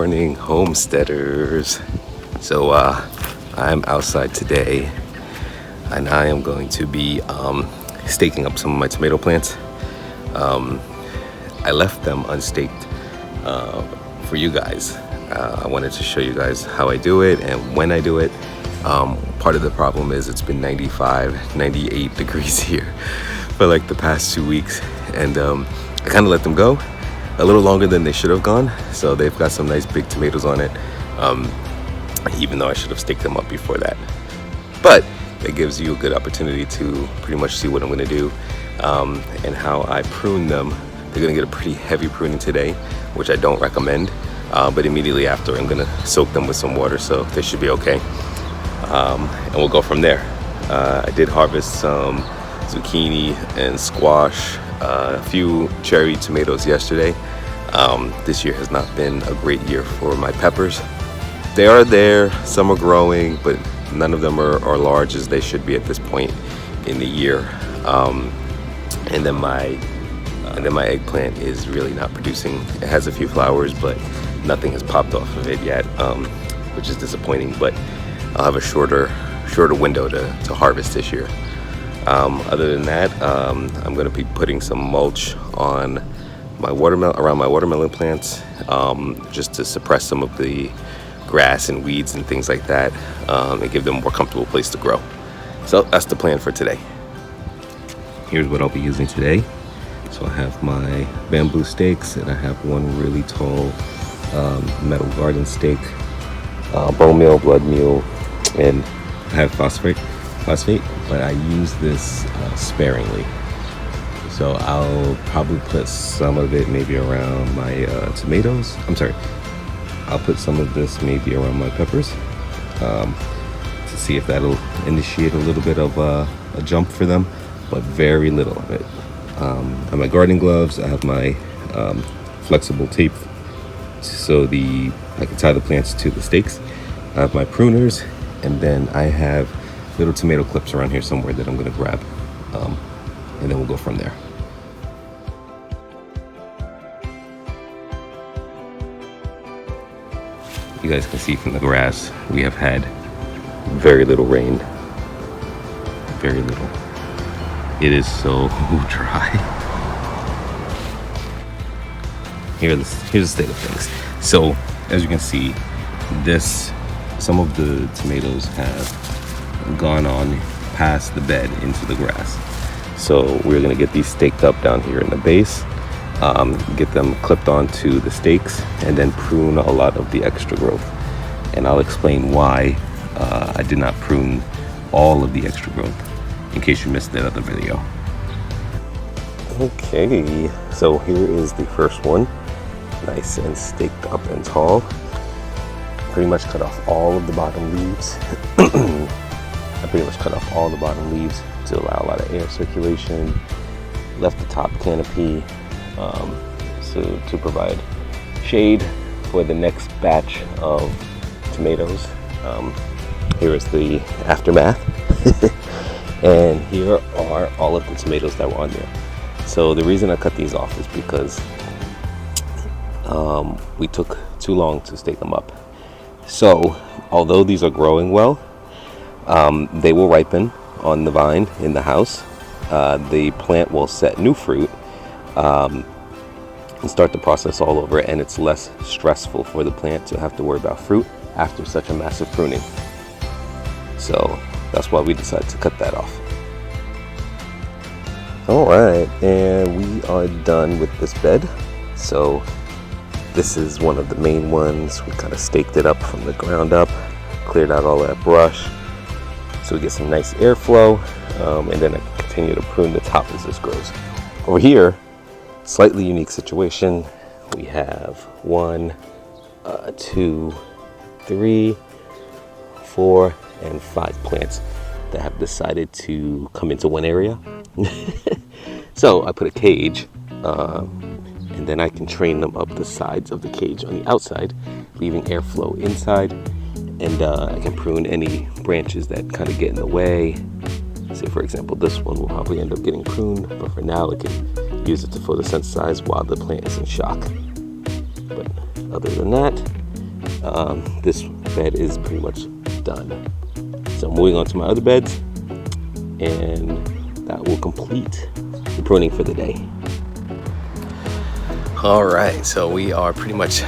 morning, homesteaders. So I'm outside today and I am going to be staking up some of my tomato plants. I left them unstaked for you guys. I wanted to show you guys how I do it and when I do it. Part of the problem is it's been 95, 98 degrees here for like the past 2 weeks, and I kind of let them go a little longer than they should have gone. So they've got some nice big tomatoes on it, even though I should have staked them up before that. But it gives you a good opportunity to pretty much see what I'm going to do and how I prune them. They're going to get a pretty heavy pruning today, which I don't recommend, but immediately after I'm going to soak them with some water, so they should be okay. And we'll go from there. I did harvest some zucchini and squash, a few cherry tomatoes yesterday. This year has not been a great year for my peppers. They are there, some are growing, but none of them are large as they should be at this point in the year. And then my eggplant is really not producing. It has a few flowers, but nothing has popped off of it yet, which is disappointing. But I'll have a shorter window to harvest this year. Other than that, I'm going to be putting some mulch on around my watermelon plants, just to suppress some of the grass and weeds and things like that, and give them a more comfortable place to grow. So that's the plan for today. Here's what I'll be using today. So I have my bamboo stakes, and I have one really tall metal garden stake, bone meal, blood meal, and I have phosphate, but I use this sparingly. So I'll probably put some of it maybe around my tomatoes. I'll put some of this maybe around my peppers to see if that'll initiate a little bit of a jump for them, but very little of it. I have my gardening gloves. I have my flexible tape so I can tie the plants to the stakes. I have my pruners, and then I have little tomato clips around here somewhere that I'm going to grab, and then we'll go from there. You guys can see from the grass, we have had very little rain. Very little. It is so dry. Here's the state of things. So, as you can see, some of the tomatoes have gone on past the bed into the grass. So we're gonna get these staked up down here in the base, get them clipped onto the stakes, and then prune a lot of the extra growth. And I'll explain why I did not prune all of the extra growth, in case you missed that other video. Okay, so here is the first one, nice and staked up and tall. Pretty much cut off all of the bottom leaves. I pretty much cut off all the bottom leaves to allow a lot of air circulation. Left the top canopy to provide shade for the next batch of tomatoes. Here is the aftermath. And here are all of the tomatoes that were on there. So the reason I cut these off is because we took too long to stake them up. So although these are growing well, they will ripen on the vine in the house. The plant will set new fruit and start the process all over, and it's less stressful for the plant to have to worry about fruit after such a massive pruning. So that's why we decided to cut that off. Alright, and we are done with this bed. So this is one of the main ones. We kind of staked it up from the ground up, cleared out all that brush so we get some nice airflow, and then I can continue to prune the top as this grows. Over here, slightly unique situation. We have 1, 2, 3, 4, and 5 plants that have decided to come into one area. So I put a cage, and then I can train them up the sides of the cage on the outside, leaving airflow inside, and I can prune any branches that kind of get in the way. Say for example, this one will probably end up getting pruned, but for now I can use it to photosynthesize while the plant is in shock. But other than that, this bed is pretty much done. So moving on to my other beds, and that will complete the pruning for the day. All right, so we are pretty much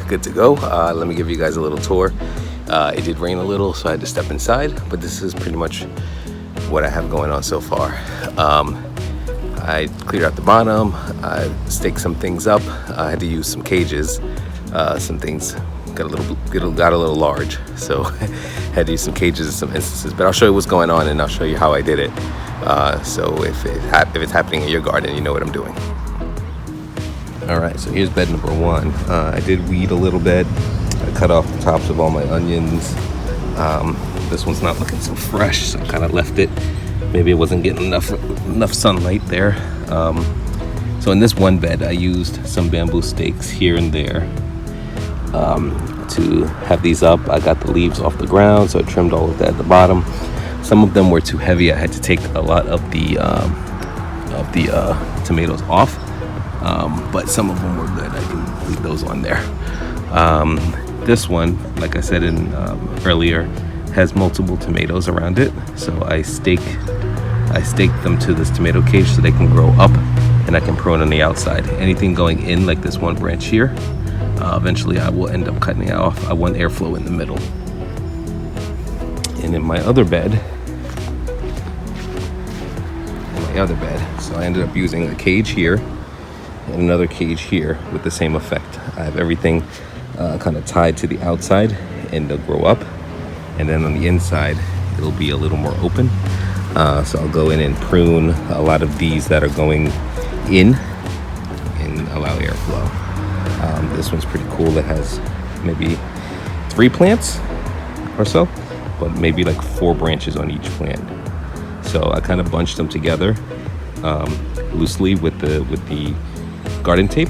good to go. Let me give you guys a little tour. It did rain a little, so I had to step inside, but this is pretty much what I have going on so far. I cleared out the bottom, I staked some things up. I had to use some cages. Some things got a little large, so had to use some cages in some instances. But I'll show you what's going on, and I'll show you how I did it. So if it's happening in your garden, you know what I'm doing. All right, so here's bed number one. I did weed a little bit. I cut off the tops of all my onions. This one's not looking so fresh, so I kind of left it. Maybe it wasn't getting enough sunlight there. So in this one bed, I used some bamboo stakes here and there to have these up. I got the leaves off the ground, so I trimmed all of that at the bottom. Some of them were too heavy. I had to take a lot of the tomatoes off. But some of them were good. I can leave those on there. This one, like I said earlier, has multiple tomatoes around it. So I stake them to this tomato cage so they can grow up, and I can prune on the outside. Anything going in, like this one branch here, eventually I will end up cutting it off. I want airflow in the middle. And in my other bed, so I ended up using a cage here and another cage here with the same effect. I have everything kind of tied to the outside, and they'll grow up, and then on the inside it'll be a little more open. So I'll go in and prune a lot of these that are going in and allow airflow. This one's pretty cool. It has maybe 3 plants or so, but maybe like 4 branches on each plant. So I kind of bunched them together loosely with the garden tape,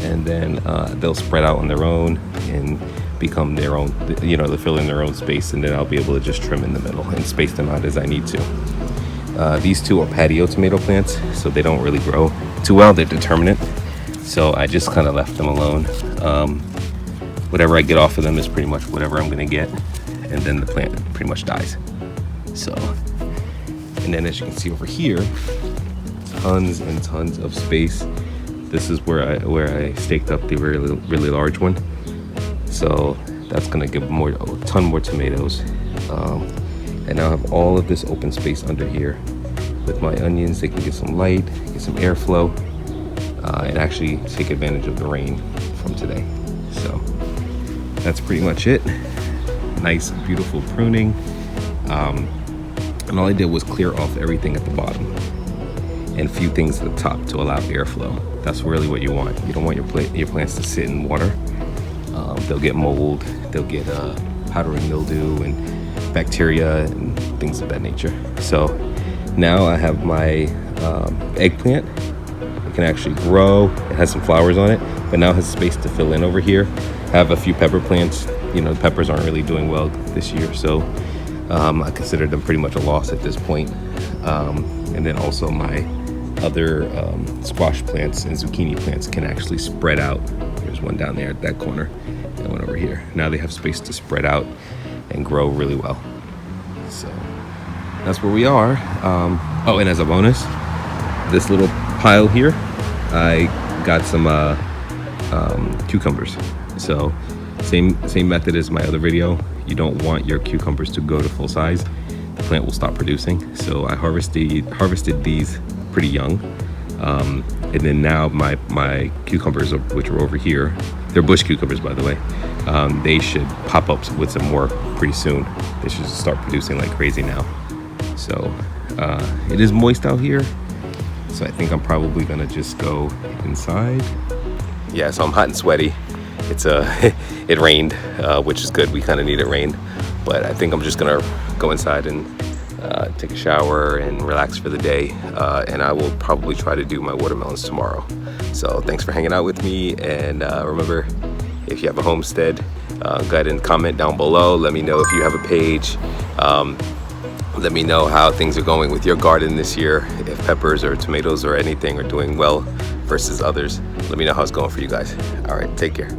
and then they'll spread out on their own and become their own, they'll fill in their own space, and then I'll be able to just trim in the middle and space them out as I need to. These 2 are patio tomato plants, so they don't really grow too well. They're determinate, so I just kind of left them alone. Whatever I get off of them is pretty much whatever I'm gonna get, and then the plant pretty much dies. So, and then as you can see over here, tons and tons of space. This is where I staked up the really large one. So that's gonna give a ton more tomatoes. And now I have all of this open space under here with my onions. They can get some light, get some airflow, and actually take advantage of the rain from today. So that's pretty much it. Nice, beautiful pruning. And all I did was clear off everything at the bottom and a few things at the top to allow airflow. That's really what you want. You don't want your plants to sit in water. They'll get mold, they'll get powdery mildew and bacteria and things of that nature. So now I have my eggplant. It can actually grow. It has some flowers on it, but now it has space to fill in over here. I have a few pepper plants. The peppers aren't really doing well this year, so I consider them pretty much a loss at this point. And then also my other squash plants and zucchini plants can actually spread out. There's one down there at that corner and one over here. Now they have space to spread out and grow really well. So that's where we are. Oh, and as a bonus, this little pile here, I got some cucumbers. So same method as my other video. You don't want your cucumbers to go to full size. The plant will stop producing. So I harvested these pretty young. And then now my cucumbers, which are over here, they're bush cucumbers, by the way, they should pop up with some more pretty soon. They should start producing like crazy now. So it is moist out here, so I think I'm probably gonna just go inside. Yeah, so I'm hot and sweaty. It rained, which is good. We kind of needed rain, but I think I'm just gonna go inside and take a shower and relax for the day, and I will probably try to do my watermelons tomorrow. So thanks for hanging out with me, and remember, if you have a homestead, go ahead and comment down below. Let me know if you have a page. Let me know how things are going with your garden this year, if peppers or tomatoes or anything are doing well versus others. Let me know how it's going for you guys. All right, take care.